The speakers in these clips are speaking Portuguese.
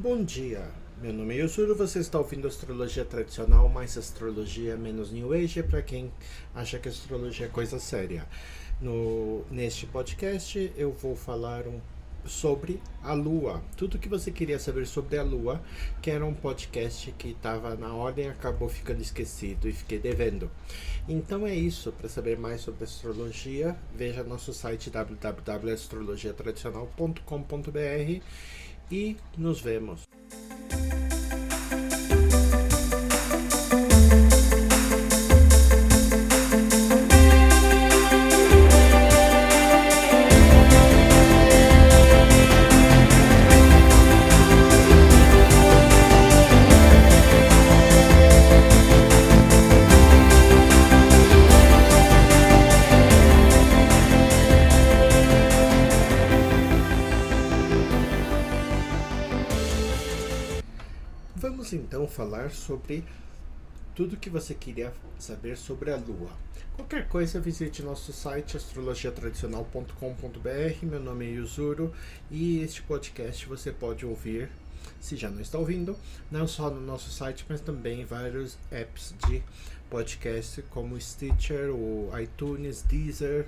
Bom dia, meu nome é Yusuru, você está ouvindo astrologia tradicional, mais astrologia menos New Age, para quem acha que astrologia é coisa séria. Neste podcast eu vou falar sobre a Lua, tudo que você queria saber sobre a Lua, que era um podcast que estava na ordem e acabou ficando esquecido e fiquei devendo. Então é isso, para saber mais sobre astrologia, veja nosso site www.astrologiatradicional.com.br e nos vemos. Vamos então falar sobre tudo que você queria saber sobre a Lua. Qualquer coisa, visite nosso site astrologiatradicional.com.br. Meu nome é Yuzuru e este podcast você pode ouvir, se já não está ouvindo, não só no nosso site, mas também em vários apps de podcast como Stitcher, o iTunes, Deezer,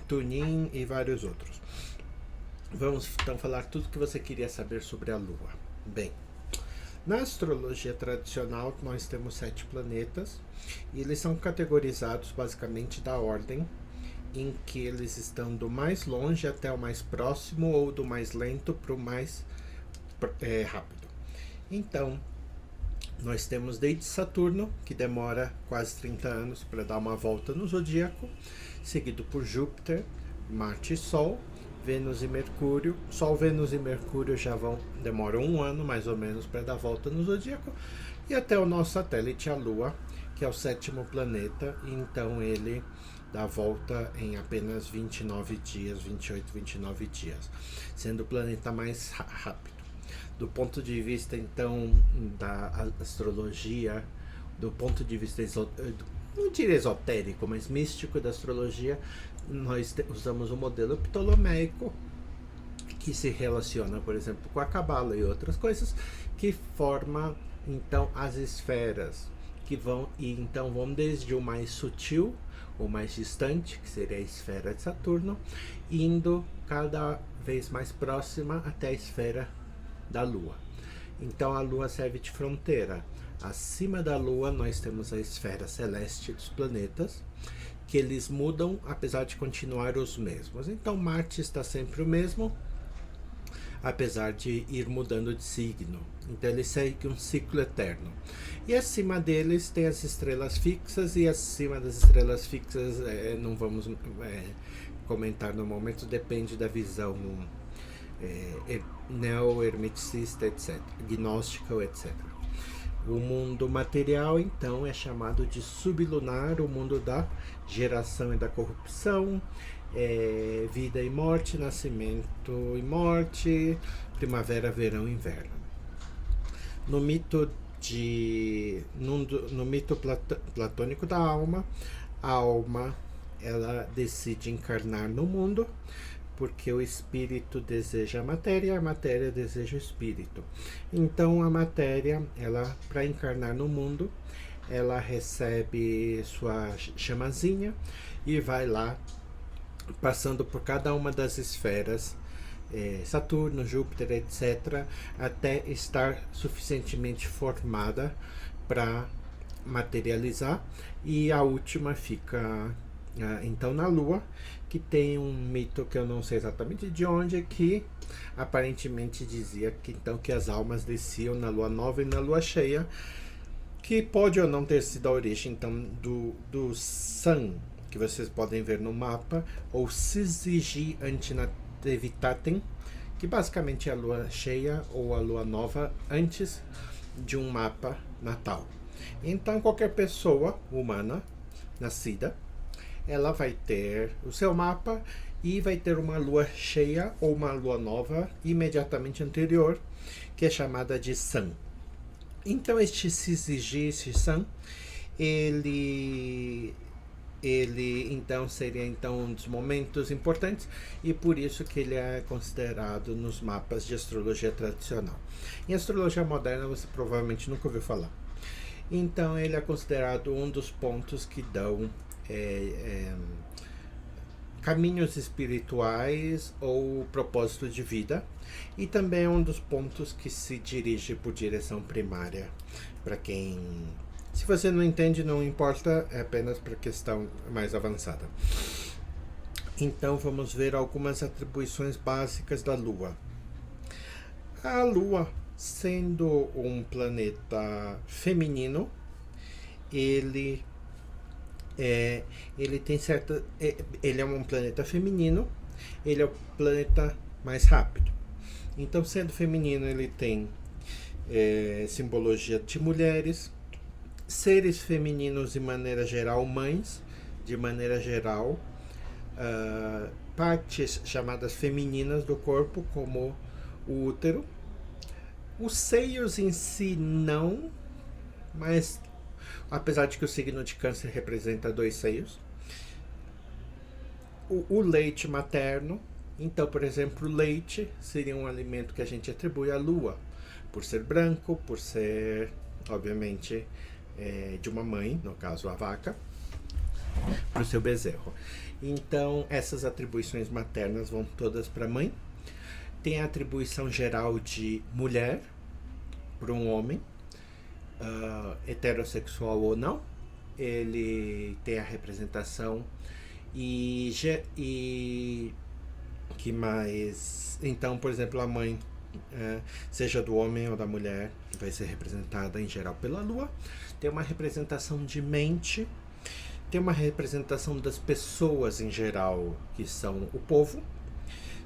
TuneIn e vários outros. Vamos então falar tudo que você queria saber sobre a Lua. Bem, na astrologia tradicional nós temos 7 planetas e eles são categorizados basicamente da ordem em que eles estão do mais longe até o mais próximo ou do mais lento para o mais rápido. Então, nós temos desde Saturno, que demora quase 30 anos para dar uma volta no zodíaco, seguido por Júpiter, Marte e Sol, Vênus e Mercúrio. Sol, Vênus e Mercúrio demoram um ano mais ou menos para dar volta no zodíaco, e até o nosso satélite, a Lua, que é o 7º planeta, e então ele dá volta em apenas 29 dias, 28, 29 dias, sendo o planeta mais rápido. Do ponto de vista então da astrologia, do ponto de vista não diria esotérico, mas místico da astrologia, nós usamos o modelo ptolomeico, que se relaciona, por exemplo, com a Cabala e outras coisas, que forma então as esferas, que vão desde o mais sutil, o mais distante, que seria a esfera de Saturno, indo cada vez mais próxima até a esfera da Lua. Então a Lua serve de fronteira. Acima da Lua nós temos a esfera celeste dos planetas, que eles mudam apesar de continuar os mesmos. Então Marte está sempre o mesmo, apesar de ir mudando de signo. Então ele segue um ciclo eterno. E acima deles tem as estrelas fixas, e acima das estrelas fixas não vamos comentar no momento, depende da visão neo-hermeticista, etc., gnóstica, etc. O mundo material, então, é chamado de sublunar, o mundo da geração e da corrupção, vida e morte, nascimento e morte, primavera, verão e inverno. No mito platônico da alma, a alma ela decide encarnar no mundo, porque o espírito deseja a matéria deseja o espírito. Então a matéria, ela, para encarnar no mundo, ela recebe sua chamazinha e vai lá, passando por cada uma das esferas, Saturno, Júpiter, etc., até estar suficientemente formada para materializar, e a última fica então na Lua, que tem um mito que eu não sei exatamente de onde, que aparentemente dizia que as almas desciam na Lua nova e na Lua cheia, que pode ou não ter sido a origem então do Sun, que vocês podem ver no mapa, ou Syzygy Antinatevitatem, que basicamente é a Lua cheia ou a Lua nova antes de um mapa natal. Então qualquer pessoa humana nascida, ela vai ter o seu mapa e vai ter uma lua cheia ou uma lua nova imediatamente anterior, que é chamada de Sun. Então este Syzygy, esse Sun, ele ele então seria então um dos momentos importantes e por isso que ele é considerado nos mapas de astrologia tradicional. Em astrologia moderna você provavelmente nunca ouviu falar. Então ele é considerado um dos pontos que dão caminhos espirituais ou propósito de vida, e também é um dos pontos que se dirige por direção primária. Para quem, se você não entende, não importa, é apenas para questão mais avançada. Então vamos ver algumas atribuições básicas da Lua. A Lua, sendo um planeta feminino, ele tem certa, ele é um planeta feminino, ele é o planeta mais rápido. Então, sendo feminino, ele tem simbologia de mulheres, seres femininos de maneira geral, mães, de maneira geral, partes chamadas femininas do corpo, como o útero. Os seios em si não, mas apesar de que o signo de Câncer representa 2 seios. O leite materno. Então, por exemplo, o leite seria um alimento que a gente atribui à Lua, por ser branco, por ser, obviamente, de uma mãe, no caso a vaca, para o seu bezerro. Então, essas atribuições maternas vão todas para a mãe. Tem a atribuição geral de mulher para um homem, heterossexual ou não. Ele tem a representação e que mais? Então, por exemplo, a mãe, seja do homem ou da mulher, vai ser representada em geral pela Lua. Tem uma representação de mente, tem uma representação das pessoas em geral, que são o povo.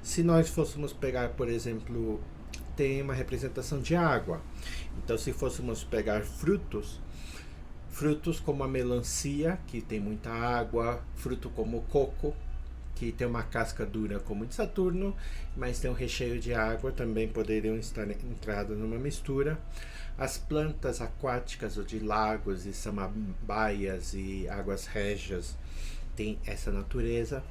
Se nós fôssemos pegar, por exemplo, tem uma representação de água. Então, se fôssemos pegar frutos como a melancia, que tem muita água, fruto como o coco, que tem uma casca dura como de Saturno, mas tem um recheio de água, também poderiam estar entradas numa mistura. As plantas aquáticas ou de lagos e samambaias e águas régias têm essa natureza.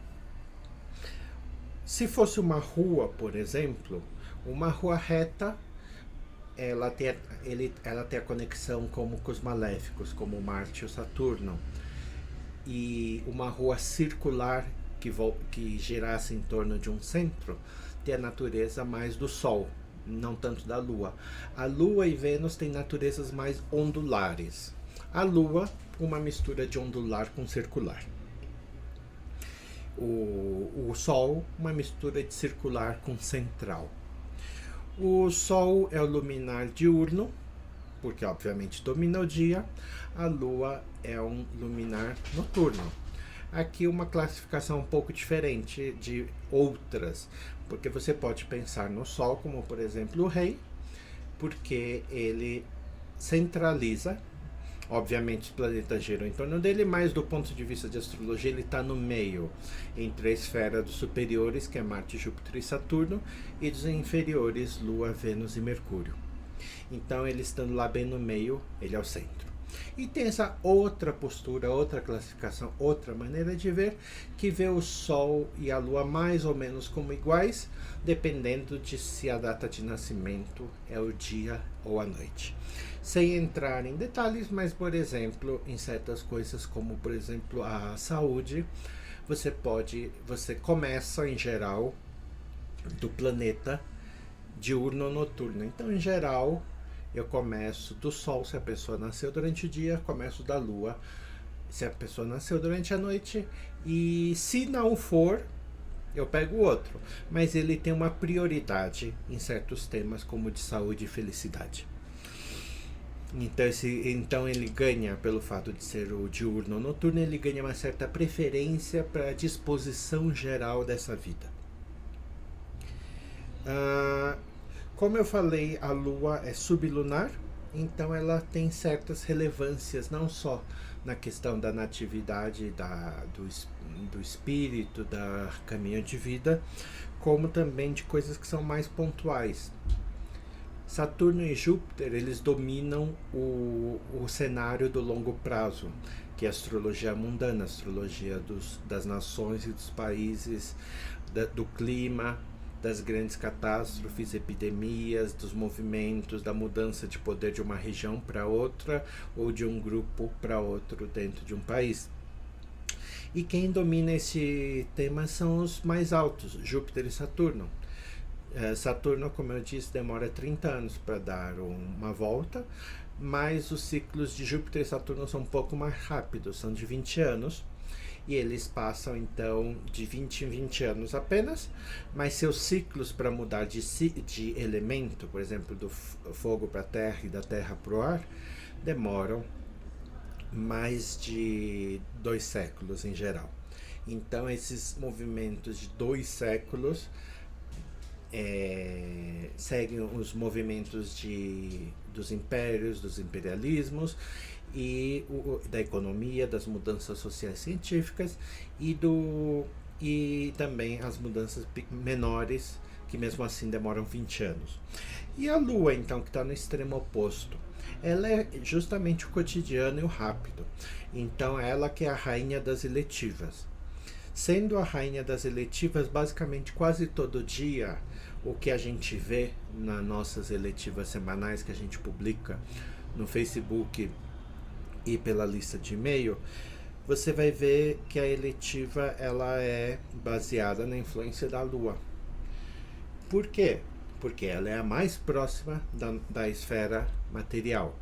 Se fosse uma rua, por exemplo, uma rua reta, ela tem a conexão com os maléficos, como Marte e o Saturno. E uma rua circular que girasse em torno de um centro, tem a natureza mais do Sol, não tanto da Lua. A Lua e Vênus têm naturezas mais ondulares. A Lua, uma mistura de ondular com circular. O Sol, uma mistura de circular com central. O Sol é o luminar diurno, porque obviamente domina o dia. A Lua é um luminar noturno. Aqui uma classificação um pouco diferente de outras, porque você pode pensar no Sol como, por exemplo, o rei, porque ele centraliza. Obviamente os planetas giram em torno dele, mas do ponto de vista de astrologia ele está no meio, entre a esfera dos superiores, que é Marte, Júpiter e Saturno, e dos inferiores, Lua, Vênus e Mercúrio. Então ele estando lá bem no meio, ele é o centro. E tem essa outra postura, outra classificação, outra maneira de ver, que vê o Sol e a Lua mais ou menos como iguais, dependendo de se a data de nascimento é o dia ou a noite. Sem entrar em detalhes, mas, por exemplo, em certas coisas como, por exemplo, a saúde, você começa, em geral, do planeta diurno ou noturno. Então, em geral, eu começo do Sol, se a pessoa nasceu durante o dia, começo da Lua, se a pessoa nasceu durante a noite, e se não for, eu pego outro. Mas ele tem uma prioridade em certos temas, como de saúde e felicidade. Então ele ganha, pelo fato de ser o diurno ou noturno, ele ganha uma certa preferência para a disposição geral dessa vida. Como eu falei, a Lua é sublunar, então ela tem certas relevâncias, não só na questão da natividade do espírito, da caminho de vida, como também de coisas que são mais pontuais. Saturno e Júpiter, eles dominam o cenário do longo prazo. que é a astrologia mundana, a astrologia das nações e dos países, do clima, das grandes catástrofes, epidemias, dos movimentos, da mudança de poder de uma região para outra ou de um grupo para outro dentro de um país. E quem domina esse tema são os mais altos, Júpiter e Saturno. Saturno, como eu disse, demora 30 anos para dar uma volta, mas os ciclos de Júpiter e Saturno são um pouco mais rápidos, são de 20 anos, e eles passam então de 20 em 20 anos apenas, mas seus ciclos para mudar de elemento, por exemplo, do fogo para a terra e da terra para o ar, demoram mais de 2 séculos em geral. Então esses movimentos de 2 séculos seguem os movimentos dos impérios, dos imperialismos e da economia, das mudanças sociais científicas e também as mudanças menores, que mesmo assim demoram 20 anos. E a Lua, então, que está no extremo oposto, ela é justamente o cotidiano e o rápido. Então ela que é a rainha das eletivas. Sendo a rainha das eletivas, basicamente quase todo dia, o que a gente vê nas nossas eletivas semanais que a gente publica no Facebook e pela lista de e-mail, você vai ver que a eletiva ela é baseada na influência da Lua. Por quê? Porque ela é a mais próxima da esfera material.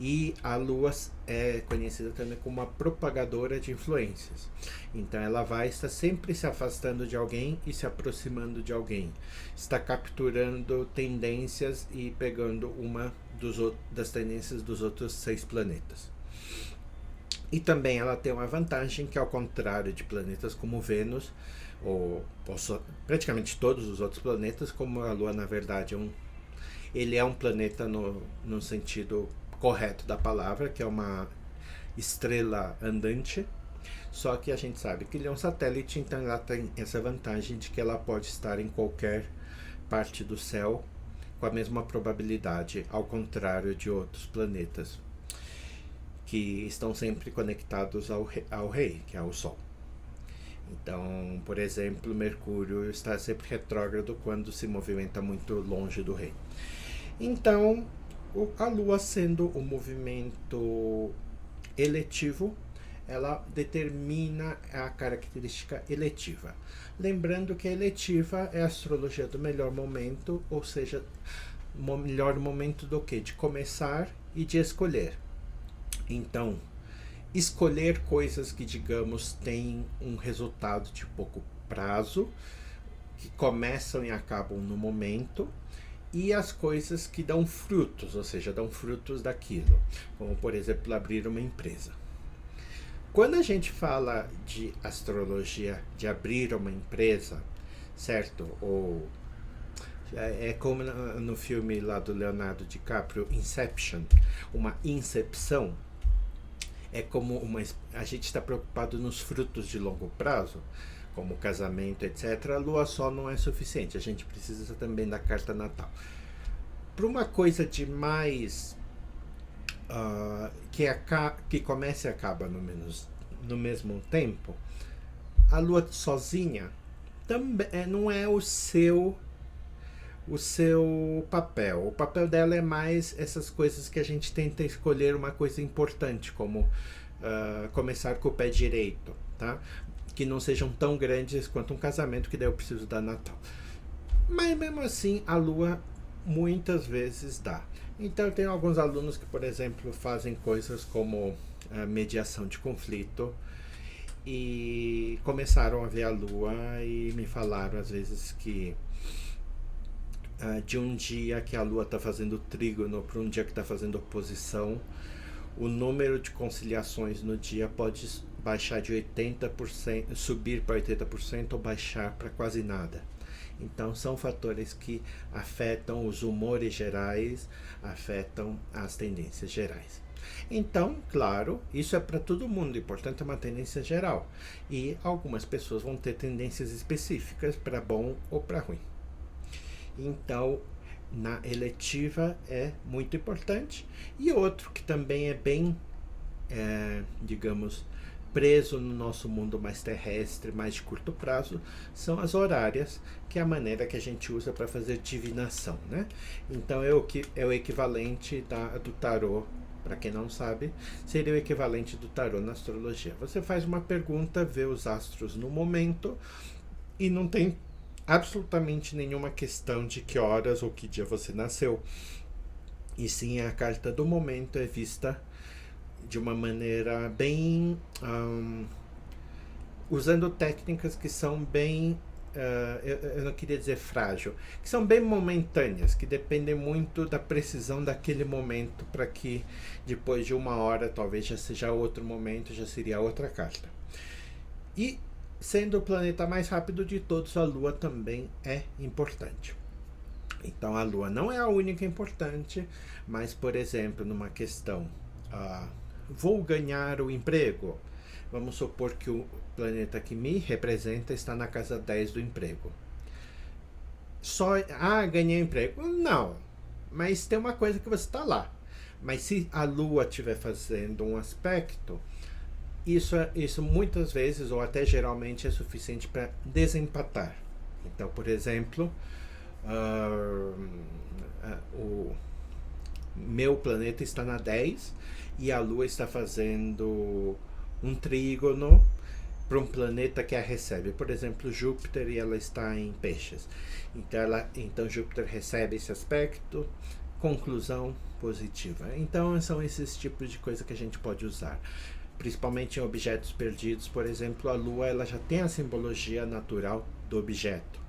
E a Lua é conhecida também como uma propagadora de influências. Então ela vai estar sempre se afastando de alguém e se aproximando de alguém. Está capturando tendências e pegando uma das tendências dos outros 6 planetas. E também ela tem uma vantagem que, ao contrário de planetas como Vênus, ou praticamente todos os outros planetas, como a Lua na verdade ele é um planeta no sentido correto da palavra, que é uma estrela andante, só que a gente sabe que ele é um satélite, então ela tem essa vantagem de que ela pode estar em qualquer parte do céu com a mesma probabilidade, ao contrário de outros planetas que estão sempre conectados ao rei, que é o Sol. Então, por exemplo, Mercúrio está sempre retrógrado quando se movimenta muito longe do rei. Então, a Lua, sendo o movimento eletivo, ela determina a característica eletiva. Lembrando que a eletiva é a astrologia do melhor momento, ou seja, o melhor momento do quê? De começar e de escolher. Então, escolher coisas que, digamos, têm um resultado de pouco prazo, que começam e acabam no momento, e as coisas que dão frutos, ou seja, dão frutos daquilo, como, por exemplo, abrir uma empresa. Quando a gente fala de astrologia, de abrir uma empresa, certo? Ou é como no filme lá do Leonardo DiCaprio, Inception, uma incepção. É como a gente está preocupado nos frutos de longo prazo, como casamento, etc. A Lua só não é suficiente, a gente precisa também da carta natal. Para uma coisa de mais que começa e acaba no mesmo tempo, a Lua sozinha também não é o seu papel. O papel dela é mais essas coisas que a gente tenta escolher uma coisa importante, como começar com o pé direito, tá? Que não sejam tão grandes quanto um casamento, que daí eu preciso da natal. Mas mesmo assim, a Lua muitas vezes dá. Então, tem alguns alunos que, por exemplo, fazem coisas como mediação de conflito e começaram a ver a Lua e me falaram às vezes que de um dia que a Lua está fazendo trígono para um dia que está fazendo oposição, o número de conciliações no dia pode baixar de 80%, subir para 80% ou baixar para quase nada. Então são fatores que afetam os humores gerais, afetam as tendências gerais. Então, claro, isso é para todo mundo, portanto é uma tendência geral. E algumas pessoas vão ter tendências específicas para bom ou para ruim. Então, na eletiva é muito importante. E outro que também é bem digamos, preso no nosso mundo mais terrestre, mais de curto prazo, são as horárias, que é a maneira que a gente usa para fazer divinação, né? Então é o equivalente do tarô. Para quem não sabe, seria o equivalente do tarô na astrologia. Você faz uma pergunta, vê os astros no momento e não tem absolutamente nenhuma questão de que horas ou que dia você nasceu. E sim, a carta do momento é vista de uma maneira bem usando técnicas que são bem eu não queria dizer frágil, que são bem momentâneas, que dependem muito da precisão daquele momento, para que depois de uma hora talvez já seja outro momento, já seria outra carta. E sendo o planeta mais rápido de todos, a Lua também é importante. Então a Lua não é a única importante, mas, por exemplo, numa questão vou ganhar o emprego, vamos supor que o planeta que me representa está na casa 10 do emprego. Ganhei emprego. Não, mas tem uma coisa que você está lá. Mas se a Lua estiver fazendo um aspecto, isso muitas vezes, ou até geralmente, é suficiente para desempatar. Então, por exemplo, o meu planeta está na 10 e a Lua está fazendo um trígono para um planeta que a recebe, por exemplo, Júpiter, e ela está em Peixes. Então Júpiter recebe esse aspecto, conclusão positiva. Então são esses tipos de coisa que a gente pode usar, principalmente em objetos perdidos. Por exemplo, a Lua, ela já tem a simbologia natural do objeto,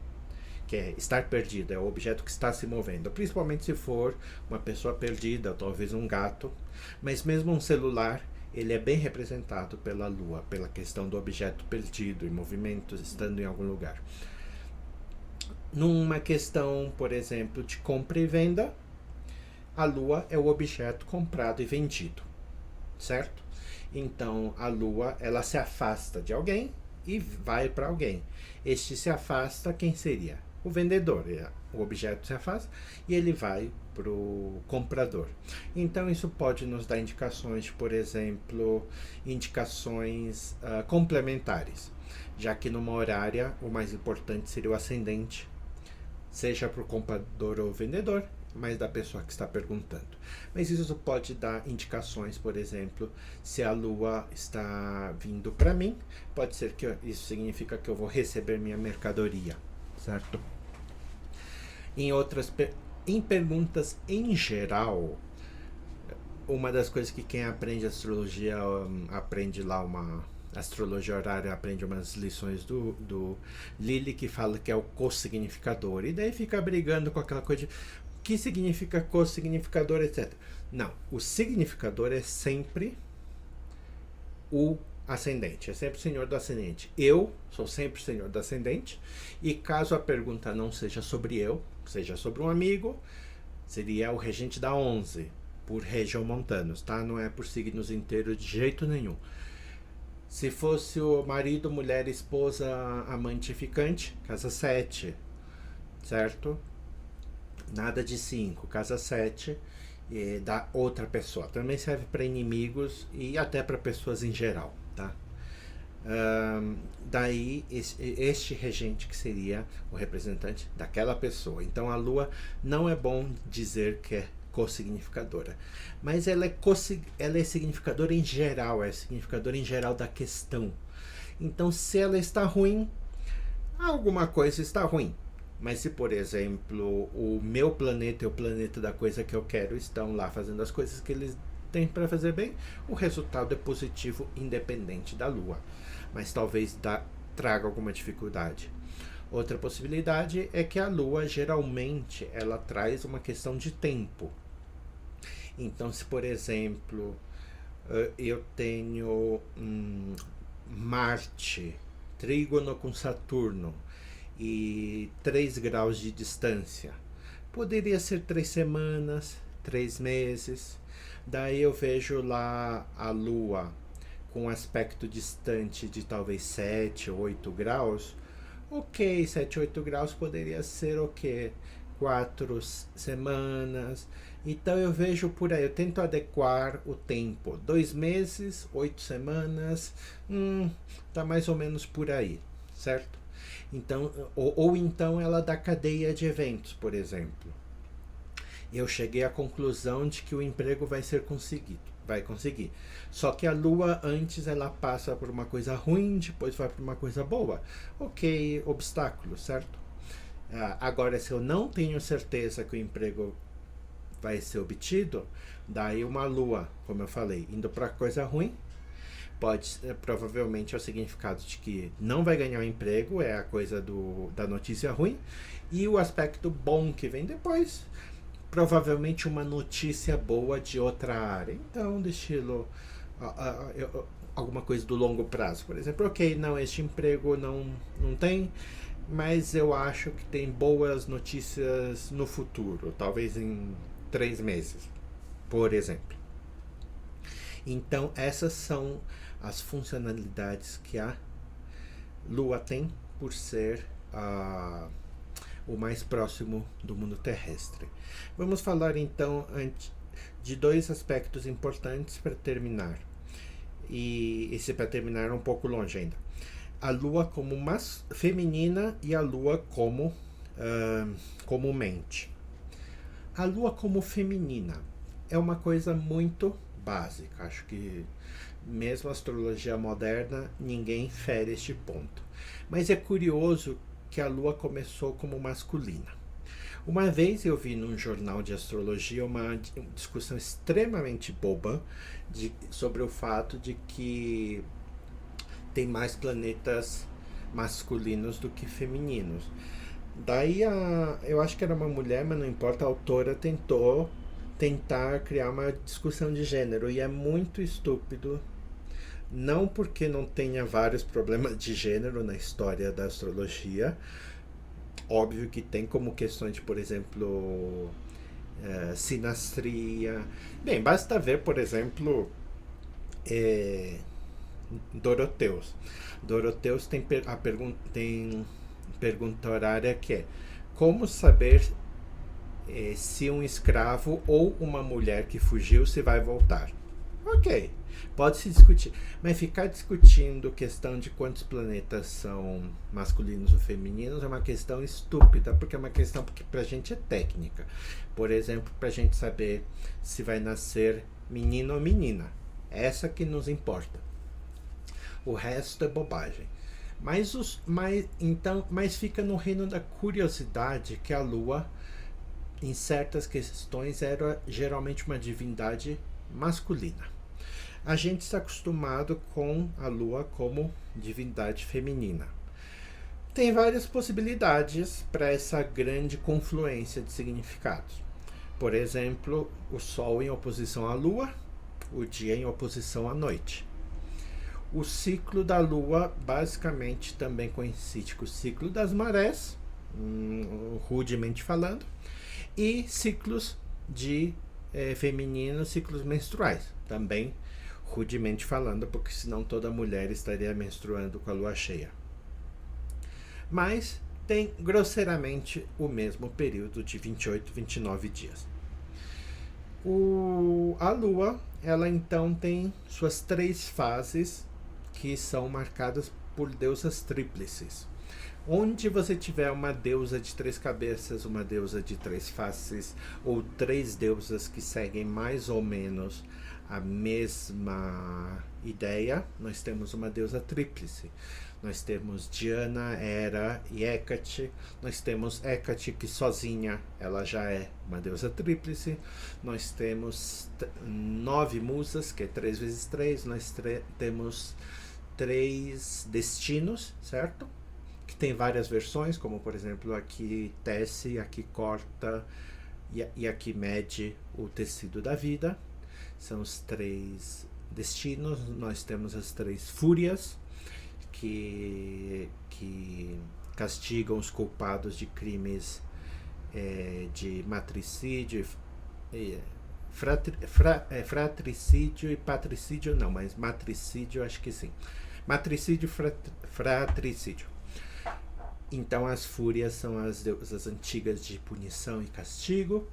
que é estar perdido, é o objeto que está se movendo, principalmente se for uma pessoa perdida, talvez um gato, mas mesmo um celular, ele é bem representado pela Lua, pela questão do objeto perdido, em movimento, estando em algum lugar. Numa questão, por exemplo, de compra e venda, a Lua é o objeto comprado e vendido, certo? Então a Lua, ela se afasta de alguém e vai para alguém. Este se afasta, quem seria? O vendedor. O objeto se afasta e ele vai para o comprador. Então isso pode nos dar indicações, por exemplo, indicações complementares, já que numa horária o mais importante seria o ascendente, seja para o comprador ou vendedor, mas da pessoa que está perguntando. Mas isso pode dar indicações, por exemplo, se a Lua está vindo para mim, pode ser que isso significa que eu vou receber minha mercadoria, certo? Em perguntas em geral, uma das coisas que quem aprende astrologia aprende lá uma astrologia horária, aprende umas lições do Lilly, que fala que é o co-significador, e daí fica brigando com aquela coisa de o que significa co-significador, etc. Não, o significador é sempre o ascendente, é sempre o senhor do ascendente. Eu sou sempre o senhor do ascendente, e caso a pergunta não seja sobre eu, seja sobre um amigo, seria o regente da 11, por regiomontanos, tá? Não é por signos inteiros de jeito nenhum. Se fosse o marido, mulher, esposa, amante, ficante, casa 7, certo? Nada de 5, casa 7, da outra pessoa. Também serve para inimigos e até para pessoas em geral, tá? Daí este regente que seria o representante daquela pessoa. Então a Lua não é bom dizer que é co-significadora, mas ela é significadora em geral, é significadora em geral da questão. Então se ela está ruim, alguma coisa está ruim. Mas se, por exemplo, o meu planeta e o planeta da coisa que eu quero estão lá fazendo as coisas que eles têm para fazer bem, o resultado é positivo, independente da Lua. Mas talvez traga alguma dificuldade. Outra possibilidade é que a Lua, geralmente, ela traz uma questão de tempo. Então, se, por exemplo, eu tenho Marte, trígono com Saturno, e 3 graus de distância, poderia ser 3 semanas, 3 meses. Daí eu vejo lá a Lua com um aspecto distante de talvez 7 ou 8 graus. Ok, 7, 8 graus poderia ser o quê? 4 semanas. Então eu vejo por aí, eu tento adequar o tempo. 2 meses, 8 semanas, tá mais ou menos por aí, certo? Então, ou então ela dá cadeia de eventos, por exemplo. Eu cheguei à conclusão de que o emprego vai ser conseguido. Vai conseguir. Só que a lua antes ela passa por uma coisa ruim, depois vai por uma coisa boa. Ok, obstáculo, certo? Agora, se eu não tenho certeza que o emprego vai ser obtido, daí uma lua, como eu falei, indo para coisa ruim, provavelmente é o significado de que não vai ganhar o emprego, é a coisa da notícia ruim, e o aspecto bom que vem depois, provavelmente uma notícia boa de outra área. Então, do estilo alguma coisa do longo prazo, por exemplo. Ok, não, este emprego não tem, mas eu acho que tem boas notícias no futuro, talvez em 3 meses, por exemplo. Então, essas são as funcionalidades que a Lua tem por ser o mais próximo do mundo terrestre. Vamos falar então de 2 aspectos importantes para terminar. E esse para terminar um pouco longe ainda. A Lua como feminina e a Lua como mente. A Lua como feminina é uma coisa muito básica. Acho que mesmo a astrologia moderna ninguém fere este ponto. Mas é curioso que a Lua começou como masculina. Uma vez eu vi num jornal de astrologia uma discussão extremamente boba sobre o fato de que tem mais planetas masculinos do que femininos. Daí eu acho que era uma mulher, mas não importa, a autora tentar criar uma discussão de gênero, e é muito estúpido. Não porque não tenha vários problemas de gênero na história da astrologia. Óbvio que tem, como questões de, por exemplo, sinastria. Bem, basta ver, por exemplo, Doroteus. Doroteus tem pergunta horária que é: como saber se um escravo ou uma mulher que fugiu se vai voltar? Ok, pode se discutir, mas ficar discutindo questão de quantos planetas são masculinos ou femininos é uma questão estúpida, porque é uma questão que pra gente é técnica. Por exemplo, pra gente saber se vai nascer menino ou menina, essa que nos importa. O resto é bobagem. Mas fica no reino da curiosidade que a Lua, em certas questões, era geralmente uma divindade masculina. A gente está acostumado com a Lua como divindade feminina. Tem várias possibilidades para essa grande confluência de significados. Por exemplo, o Sol em oposição à Lua, o dia em oposição à noite. O ciclo da Lua basicamente também coincide com o ciclo das marés, rudemente falando, e ciclos de femininos, ciclos menstruais, também rudemente falando, porque senão toda mulher estaria menstruando com a lua cheia. Mas tem grosseiramente o mesmo período de 28, 29 dias. A lua, ela então tem suas 3 fases, que são marcadas por deusas tríplices. Onde você tiver uma deusa de 3 cabeças, uma deusa de 3 faces, ou 3 deusas que seguem mais ou menos a mesma ideia, nós temos uma deusa tríplice. Nós temos Diana, Hera e Hecate. Nós temos Hecate, que sozinha ela já é uma deusa tríplice. Nós temos 9 musas, que é 3 vezes 3. Nós temos 3 destinos, certo? Que tem várias versões, como por exemplo aqui tece, aqui corta e aqui mede o tecido da vida. São os 3 destinos. Nós temos as 3 fúrias, que castigam os culpados de crimes de matricídio, fratricídio e patricídio não, mas matricídio acho que sim. Matricídio, fratricídio. Então as fúrias são as deusas antigas de punição e castigo.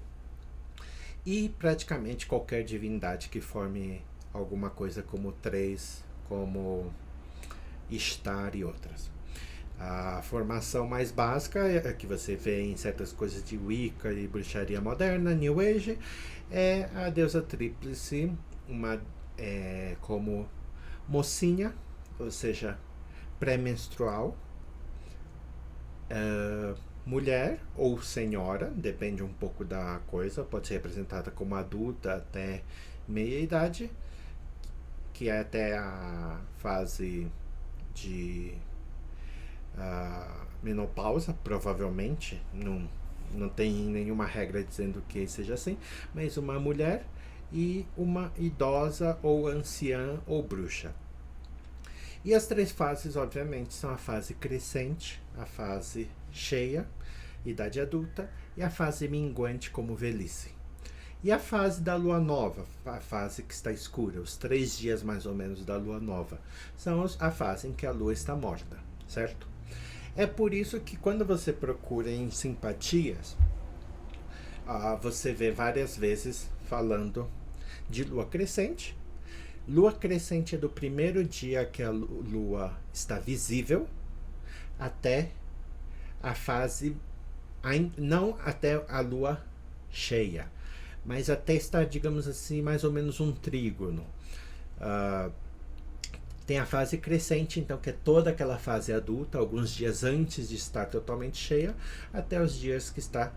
E praticamente qualquer divindade que forme alguma coisa como três, como Ishtar e outras. A formação mais básica, que você vê em certas coisas de Wicca e bruxaria moderna, New Age, é a deusa tríplice, como mocinha, ou seja, pré-menstrual, mulher ou senhora, depende um pouco da coisa, pode ser representada como adulta até meia idade, que é até a fase de menopausa, provavelmente, não tem nenhuma regra dizendo que seja assim, mas uma mulher e uma idosa ou anciã ou bruxa. E as três fases, obviamente, são a fase crescente, a fase cheia, idade adulta, e a fase minguante, como velhice. E a fase da lua nova, a fase que está escura, os 3 dias mais ou menos da lua nova, são a fase em que a lua está morta, certo? É por isso que quando você procura em simpatias, você vê várias vezes falando de lua crescente. Lua crescente é do primeiro dia que a lua está visível até a fase, não até a lua cheia, mas até estar, digamos assim, mais ou menos um trígono. Tem a fase crescente, então, que é toda aquela fase adulta, alguns dias antes de estar totalmente cheia, até os dias que está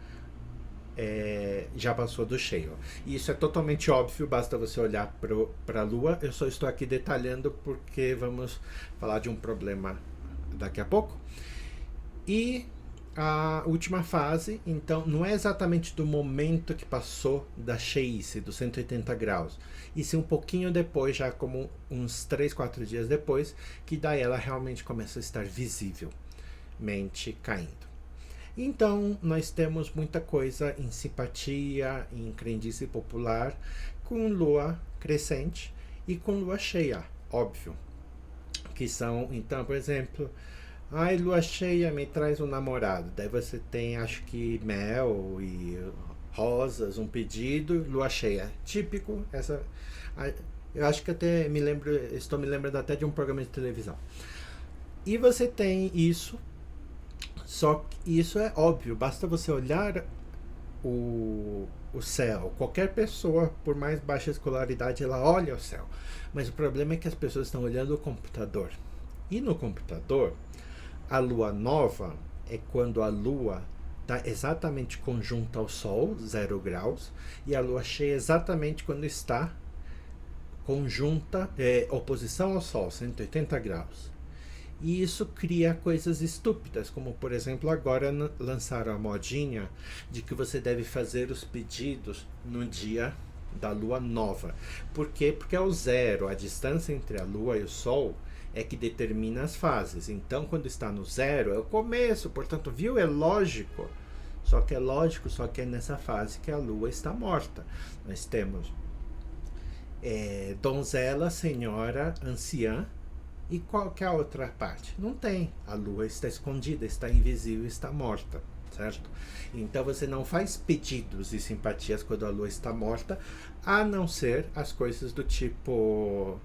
já passou do cheio. E isso é totalmente óbvio, basta você olhar para a lua. Eu só estou aqui detalhando porque vamos falar de um problema daqui a pouco. E a última fase, então, não é exatamente do momento que passou da cheice, dos 180 graus, e sim um pouquinho depois, já como uns 3, 4 dias depois, que daí ela realmente começa a estar visivelmente caindo. Então, nós temos muita coisa em simpatia, em crendice popular, com lua crescente e com lua cheia, óbvio. Que são, então, por exemplo, lua cheia me traz um namorado. Daí você tem, acho que, mel e rosas, um pedido, lua cheia. Típico, eu acho que até estou me lembrando até de um programa de televisão. E você tem isso. Só que isso é óbvio, basta você olhar o céu. Qualquer pessoa, por mais baixa escolaridade, ela olha o céu. Mas o problema é que as pessoas estão olhando o computador. E no computador, a lua nova é quando a lua está exatamente conjunta ao Sol, 0 graus, e a lua cheia é exatamente quando está conjunta, oposição ao Sol, 180 graus. E isso cria coisas estúpidas, como por exemplo agora lançaram a modinha de que você deve fazer os pedidos no dia da lua nova. Por quê? Porque é o zero, a distância entre a lua e o sol é que determina as fases. Então quando está no zero é o começo, portanto, viu? É lógico. Só que é nessa fase que a lua está morta. Nós temos donzela, senhora, anciã. E qual que é a outra parte? Não tem. A lua está escondida, está invisível, está morta, certo? Então você não faz pedidos e simpatias quando a lua está morta, a não ser as coisas do tipo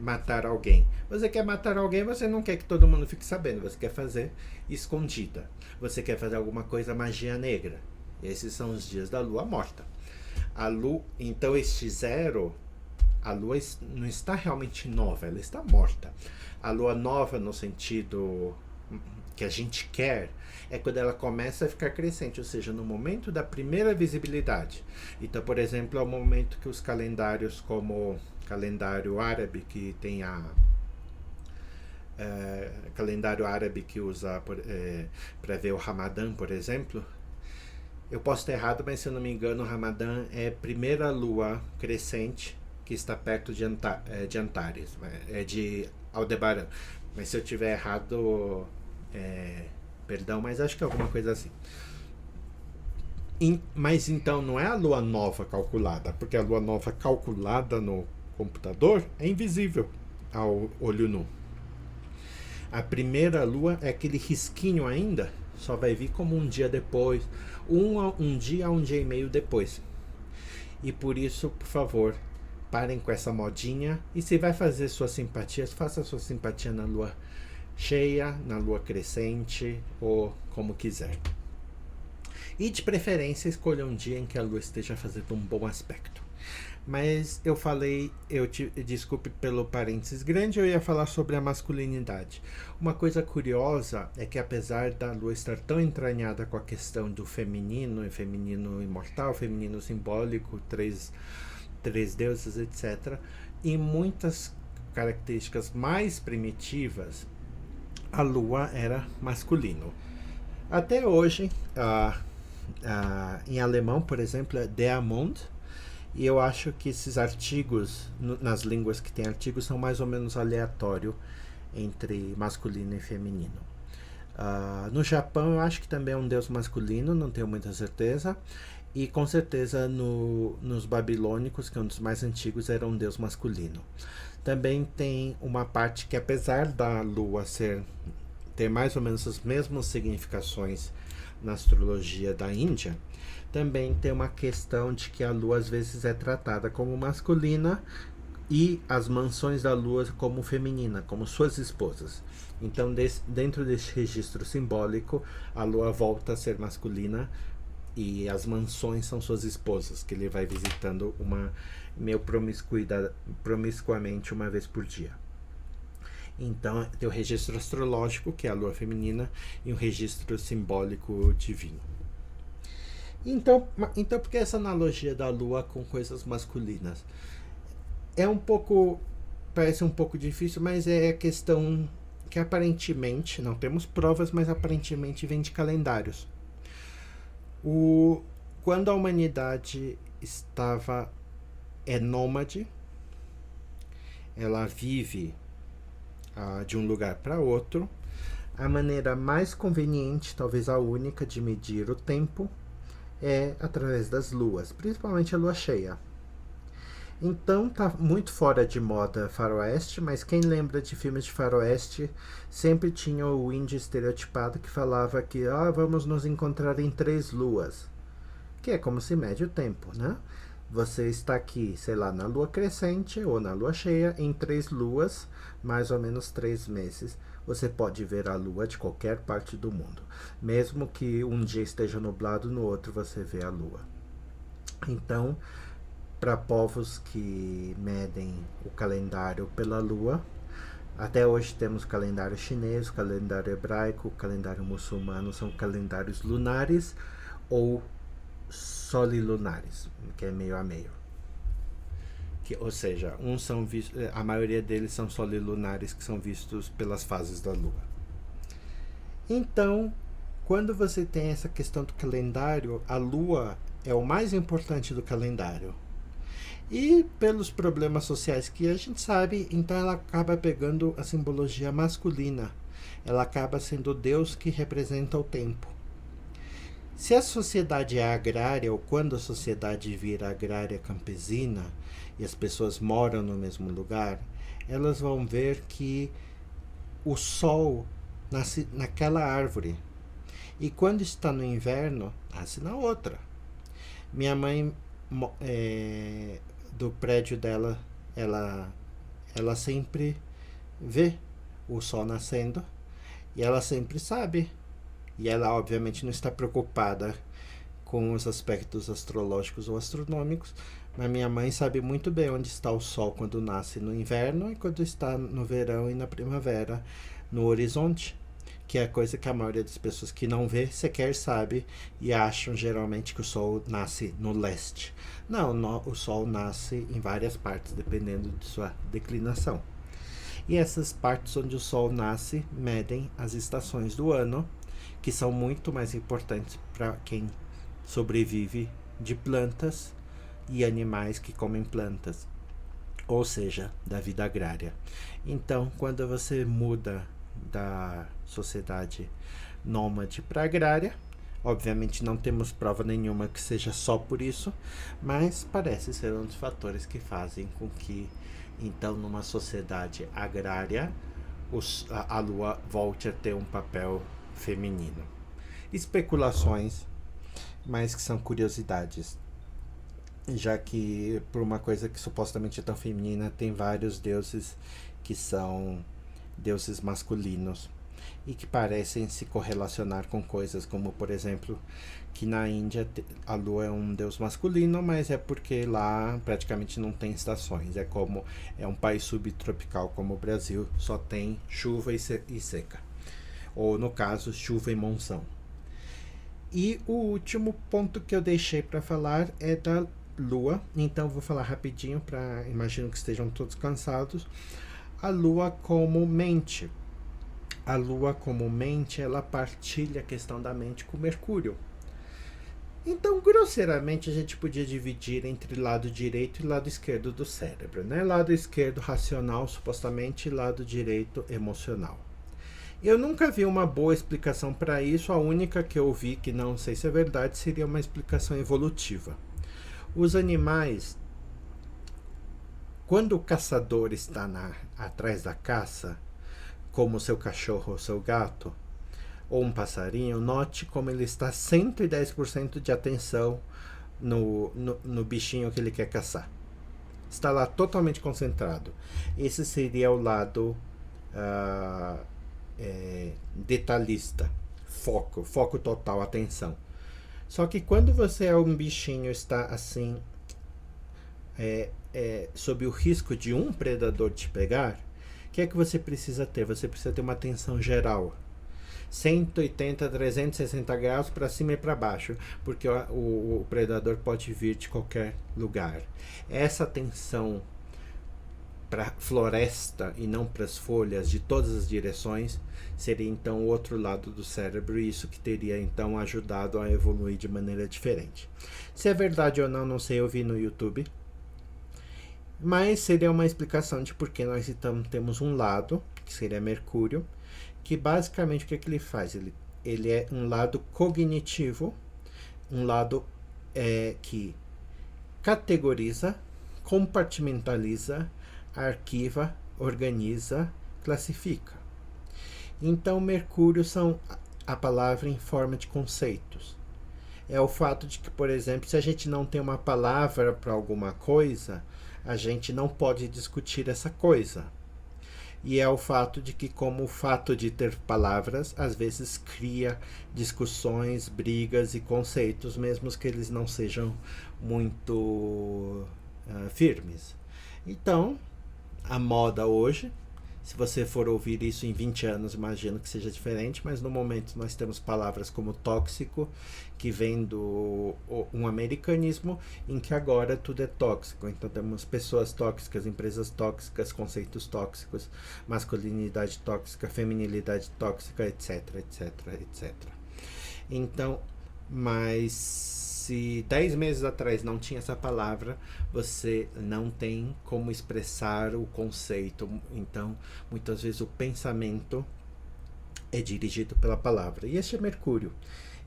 matar alguém. Você quer matar alguém, você não quer que todo mundo fique sabendo, você quer fazer escondida. Você quer fazer alguma coisa magia negra. Esses são os dias da lua morta. Então este zero, a lua não está realmente nova, ela está morta. A lua nova, no sentido que a gente quer, é quando ela começa a ficar crescente, ou seja, no momento da primeira visibilidade. Então, por exemplo, é o momento que os calendários, como o calendário árabe, que tem calendário árabe que usa para ver o Ramadã, por exemplo. Eu posso estar errado, mas se eu não me engano, o Ramadã é primeira lua crescente que está perto de Antares, de Aldebaran. Mas se eu tiver errado, perdão, mas acho que é alguma coisa assim. Mas então não é a lua nova calculada, porque a lua nova calculada no computador é invisível ao olho nu. A primeira lua é aquele risquinho ainda, só vai vir como um dia depois, um dia e meio depois. E por isso, por favor, parem com essa modinha. E se vai fazer suas simpatias, faça sua simpatia na lua cheia, na lua crescente ou como quiser. E de preferência escolha um dia em que a lua esteja fazendo um bom aspecto. Mas eu falei, desculpe pelo parênteses grande, eu ia falar sobre a masculinidade. Uma coisa curiosa é que apesar da lua estar tão entranhada com a questão do feminino, e feminino imortal, feminino simbólico, três deuses, etc., em muitas características mais primitivas, a lua era masculino. Até hoje, em alemão, por exemplo, é der Mond, e eu acho que esses artigos, nas línguas que tem artigos, são mais ou menos aleatórios entre masculino e feminino. No Japão, eu acho que também é um deus masculino, não tenho muita certeza. E com certeza nos babilônicos, que é um dos mais antigos, era um deus masculino. Também tem uma parte que, apesar da lua ter mais ou menos as mesmas significações na astrologia da Índia, também tem uma questão de que a lua às vezes é tratada como masculina e as mansões da lua como feminina, como suas esposas. Então, dentro desse registro simbólico, a lua volta a ser masculina e as mansões são suas esposas, que ele vai visitando meio promiscuamente uma vez por dia. Então, tem o registro astrológico, que é a lua feminina, e o registro simbólico divino. Então, por que essa analogia da lua com coisas masculinas? Parece um pouco difícil, mas é a questão que aparentemente, não temos provas, mas aparentemente vem de calendários. Quando a humanidade é nômade, ela vive de um lugar para outro, a maneira mais conveniente, talvez a única, de medir o tempo é através das luas, principalmente a lua cheia. Então tá muito fora de moda faroeste, mas quem lembra de filmes de faroeste sempre tinha o índio estereotipado que falava que vamos nos encontrar em 3 luas, que é como se mede o tempo, né? Você está aqui, sei lá, na lua crescente ou na lua cheia, em 3 luas, mais ou menos 3 meses. Você pode ver a lua de qualquer parte do mundo. Mesmo que um dia esteja nublado, no outro você vê a lua. Então, para povos que medem o calendário pela lua, até hoje temos o calendário chinês, o calendário hebraico, o calendário muçulmano, são calendários lunares ou solilunares, que é meio a meio. Ou seja, a maioria deles são solilunares, que são vistos pelas fases da lua. Então, quando você tem essa questão do calendário, a lua é o mais importante do calendário. E pelos problemas sociais que a gente sabe, então ela acaba pegando a simbologia masculina. Ela acaba sendo o deus que representa o tempo. Se a sociedade é agrária, ou quando a sociedade vira agrária campesina, e as pessoas moram no mesmo lugar, elas vão ver que o sol nasce naquela árvore. E quando está no inverno, nasce na outra. Minha mãe, do prédio dela, ela sempre vê o sol nascendo e ela sempre sabe. E ela obviamente não está preocupada com os aspectos astrológicos ou astronômicos, mas minha mãe sabe muito bem onde está o sol quando nasce no inverno e quando está no verão e na primavera, no horizonte, que é a coisa que a maioria das pessoas que não vê sequer sabe e acham geralmente que o sol nasce no leste. Não, o sol nasce em várias partes, dependendo de sua declinação. E essas partes onde o sol nasce medem as estações do ano, que são muito mais importantes para quem sobrevive de plantas e animais que comem plantas, ou seja, da vida agrária. Então, quando você muda da sociedade nômade para agrária, obviamente não temos prova nenhuma que seja só por isso, mas parece ser um dos fatores que fazem com que, então, numa sociedade agrária, a Lua volte a ter um papel feminino. Especulações, mas que são curiosidades, já que por uma coisa que supostamente é tão feminina, tem vários deuses que são deuses masculinos e que parecem se correlacionar com coisas como, por exemplo, que na Índia a lua é um deus masculino, mas é porque lá praticamente não tem estações. É um país subtropical como o Brasil, só tem chuva e seca. Ou no caso, chuva e monção. E o último ponto que eu deixei para falar é da lua, então vou falar rapidinho, para imagino que estejam todos cansados. A lua como mente. A lua como mente, ela partilha a questão da mente com Mercúrio. Então, grosseiramente, a gente podia dividir entre lado direito e lado esquerdo do cérebro, né? Lado esquerdo racional, supostamente, e lado direito emocional. Eu nunca vi uma boa explicação para isso. A única que eu vi, que não sei se é verdade, seria uma explicação evolutiva. Os animais, quando o caçador está atrás da caça, como o seu cachorro ou seu gato, ou um passarinho, note como ele está 110% de atenção no bichinho que ele quer caçar. Está lá totalmente concentrado. Esse seria o lado detalhista, foco total, atenção. Só que quando você é um bichinho, está assim, sob o risco de um predador te pegar, o que é que você precisa ter? Você precisa ter uma atenção geral. 180, 360 graus para cima e para baixo, porque o predador pode vir de qualquer lugar. Essa atenção para a floresta e não para as folhas de todas as direções seria então o outro lado do cérebro, e isso que teria então ajudado a evoluir de maneira diferente. Se é verdade ou não, não sei, eu vi no YouTube, mas seria uma explicação de por que nós então temos um lado, que seria Mercúrio, que basicamente o que ele faz? Ele é um lado cognitivo, um lado que categoriza, compartimentaliza, arquiva, organiza, classifica. Então, Mercúrio são a palavra em forma de conceitos. É o fato de que, por exemplo, se a gente não tem uma palavra para alguma coisa, a gente não pode discutir essa coisa. E é o fato de que, como o fato de ter palavras, às vezes cria discussões, brigas e conceitos, mesmo que eles não sejam muito firmes. Então, a moda hoje, se você for ouvir isso em 20 anos, imagino que seja diferente, mas no momento nós temos palavras como tóxico, que vem do um americanismo em que agora tudo é tóxico. Então temos pessoas tóxicas, empresas tóxicas, conceitos tóxicos, masculinidade tóxica, feminilidade tóxica, etc, etc, etc. Então, mas se 10 meses atrás não tinha essa palavra, você não tem como expressar o conceito. Então, muitas vezes o pensamento é dirigido pela palavra. E este é Mercúrio.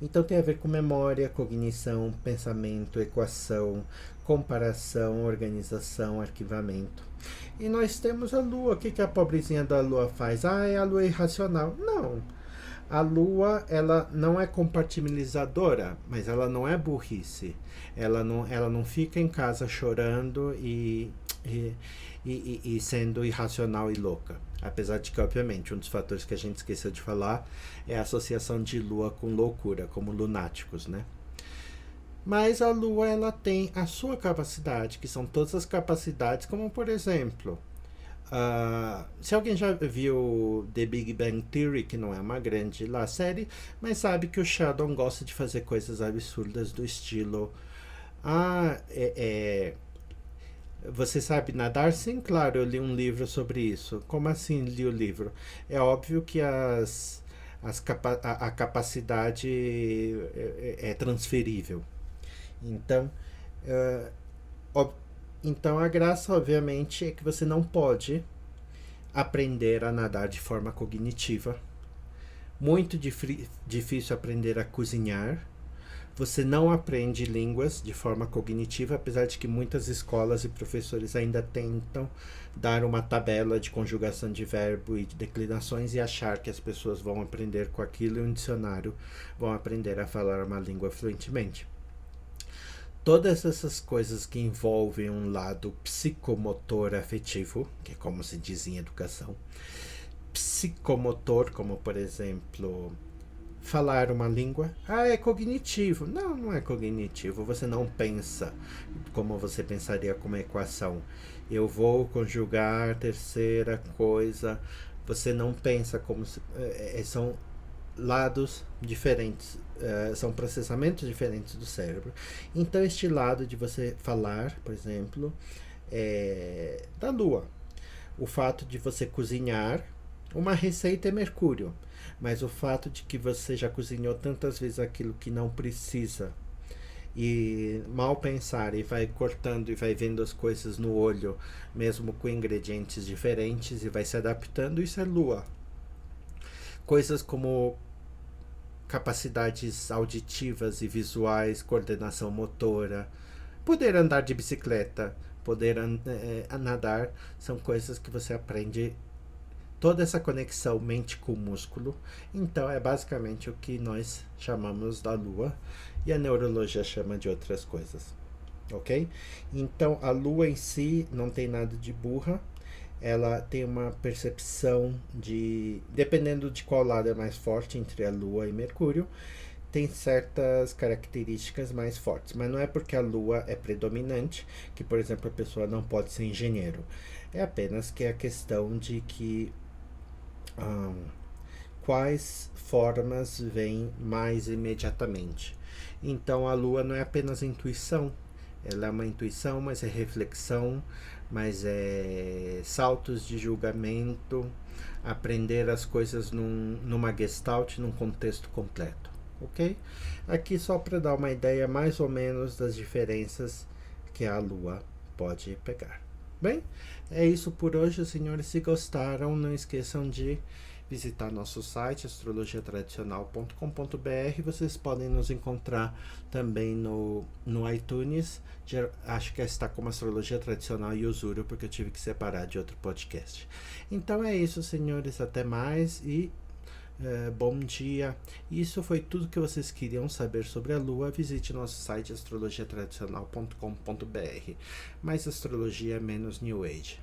Então tem a ver com memória, cognição, pensamento, equação, comparação, organização, arquivamento. E nós temos a Lua. O que a pobrezinha da Lua faz? É a Lua irracional. Não. A Lua, ela não é compartimentalizadora, mas ela não é burrice. Ela não fica em casa chorando e sendo irracional e louca. Apesar de que, obviamente, um dos fatores que a gente esqueceu de falar é a associação de Lua com loucura, como lunáticos, né? Mas a Lua, ela tem a sua capacidade, que são todas as capacidades, como por exemplo, se alguém já viu The Big Bang Theory, que não é uma grande série, mas sabe que o Sheldon gosta de fazer coisas absurdas do estilo você sabe nadar? Sim, claro, eu li um livro sobre isso. Como assim li o livro? É óbvio que a capacidade é transferível. Então, então a graça, obviamente, é que você não pode aprender a nadar de forma cognitiva. Muito difícil aprender a cozinhar. Você não aprende línguas de forma cognitiva, apesar de que muitas escolas e professores ainda tentam dar uma tabela de conjugação de verbo e de declinações e achar que as pessoas vão aprender com aquilo e um dicionário vão aprender a falar uma língua fluentemente. Todas essas coisas que envolvem um lado psicomotor afetivo, que é como se diz em educação, psicomotor, como por exemplo falar uma língua, é cognitivo. Não, não é cognitivo. Você não pensa como você pensaria com uma equação. Eu vou conjugar a terceira coisa. Você não pensa como se, são lados diferentes, são processamentos diferentes do cérebro. Então este lado de você falar, por exemplo, da lua. O fato de você cozinhar, uma receita é mercúrio, mas o fato de que você já cozinhou tantas vezes aquilo que não precisa e mal pensar e vai cortando e vai vendo as coisas no olho, mesmo com ingredientes diferentes e vai se adaptando, isso é lua. Coisas como capacidades auditivas e visuais, coordenação motora, poder andar de bicicleta, poder nadar, são coisas que você aprende. Toda essa conexão mente com músculo, então é basicamente o que nós chamamos da lua e a neurologia chama de outras coisas, ok? Então a lua em si não tem nada de burra, ela tem uma percepção de, dependendo de qual lado é mais forte entre a lua e Mercúrio, tem certas características mais fortes, mas não é porque a lua é predominante que, por exemplo, a pessoa não pode ser engenheiro, é apenas que é a questão de que quais formas vêm mais imediatamente. Então a lua não é apenas intuição, ela é uma intuição, mas é reflexão, mas é saltos de julgamento, aprender as coisas numa gestalt, num contexto completo, ok? Aqui só para dar uma ideia mais ou menos das diferenças que a lua pode pegar. Bem, é isso por hoje, senhores. Se gostaram, não esqueçam de visitar nosso site astrologiatradicional.com.br. Vocês podem nos encontrar também no iTunes. Acho que está como Astrologia Tradicional e Usura, porque eu tive que separar de outro podcast. Então é isso, senhores. Até mais e bom dia. Isso foi tudo que vocês queriam saber sobre a Lua. Visite nosso site astrologiatradicional.com.br. Mais astrologia, menos New Age.